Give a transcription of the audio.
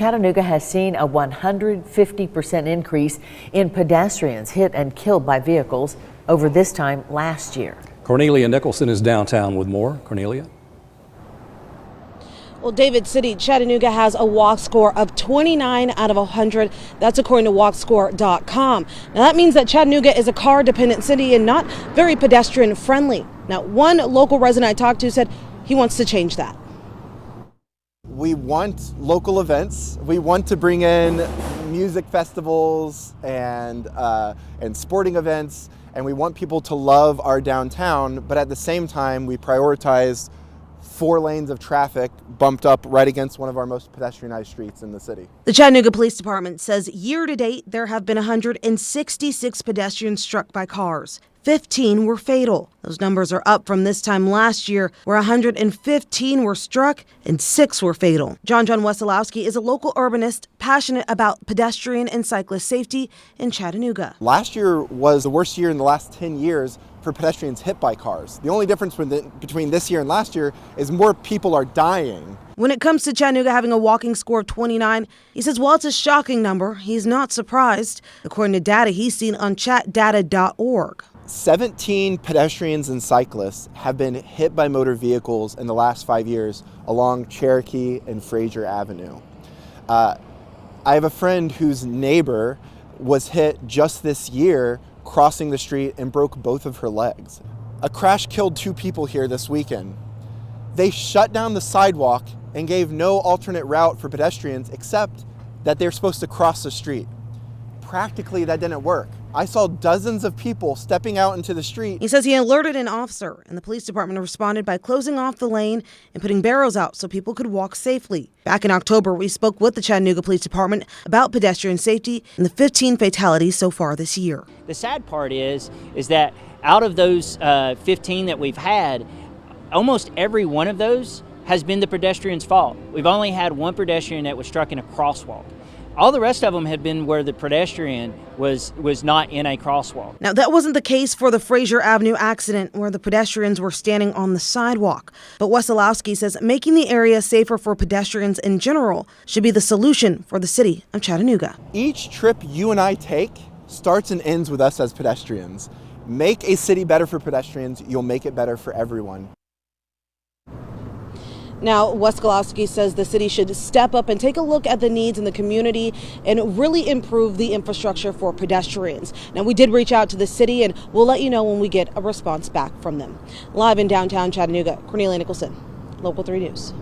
Chattanooga has seen a 150% increase in pedestrians hit and killed by vehicles over this time last year. Cornelia Nicholson is downtown with more. Cornelia? Well, David City, Chattanooga has a walk score of 29 out of 100. That's according to walkscore.com. Now that means that Chattanooga is a car-dependent city and not very pedestrian friendly. Now, one local resident I talked to said he wants to change that. We want local events. We want to bring in music festivals and sporting events, and we want people to love our downtown, but at the same time, we prioritize 4 lanes of traffic bumped up right against one of our most pedestrianized streets in the city. The Chattanooga Police Department says year to date, there have been 166 pedestrians struck by cars. 15 were fatal. Those numbers are up from this time last year, where 115 were struck and 6 were fatal. John Wesolowski is a local urbanist passionate about pedestrian and cyclist safety in Chattanooga. Last year was the worst year in the last 10 years for pedestrians hit by cars. The only difference between this year and last year is more people are dying. When it comes to Chattanooga having a walking score of 29, he says while it's a shocking number, he's not surprised, according to data he's seen on chatdata.org. 17 pedestrians and cyclists have been hit by motor vehicles in the last 5 years along Cherokee and Fraser Avenue. I have a friend whose neighbor was hit just this year crossing the street and broke both of her legs. A crash killed 2 people here this weekend. They shut down the sidewalk and gave no alternate route for pedestrians except that they're supposed to cross the street. Practically, that didn't work. I saw dozens of people stepping out into the street. He says he alerted an officer, and the police department responded by closing off the lane and putting barriers out so people could walk safely. Back in October, we spoke with the Chattanooga Police Department about pedestrian safety and the 15 fatalities so far this year. The sad part is that out of those 15 that we've had, almost every one of those has been the pedestrian's fault. We've only had one pedestrian that was struck in a crosswalk. All the rest of them had been where the pedestrian was not in a crosswalk. Now, that wasn't the case for the Fraser Avenue accident where the pedestrians were standing on the sidewalk. But Wesolowski says making the area safer for pedestrians in general should be the solution for the city of Chattanooga. Each trip you and I take starts and ends with us as pedestrians. Make a city better for pedestrians, you'll make it better for everyone. Now, Wesolowski says the city should step up and take a look at the needs in the community and really improve the infrastructure for pedestrians. Now, we did reach out to the city, and we'll let you know when we get a response back from them. Live in downtown Chattanooga, Cornelia Nicholson, Local 3 News.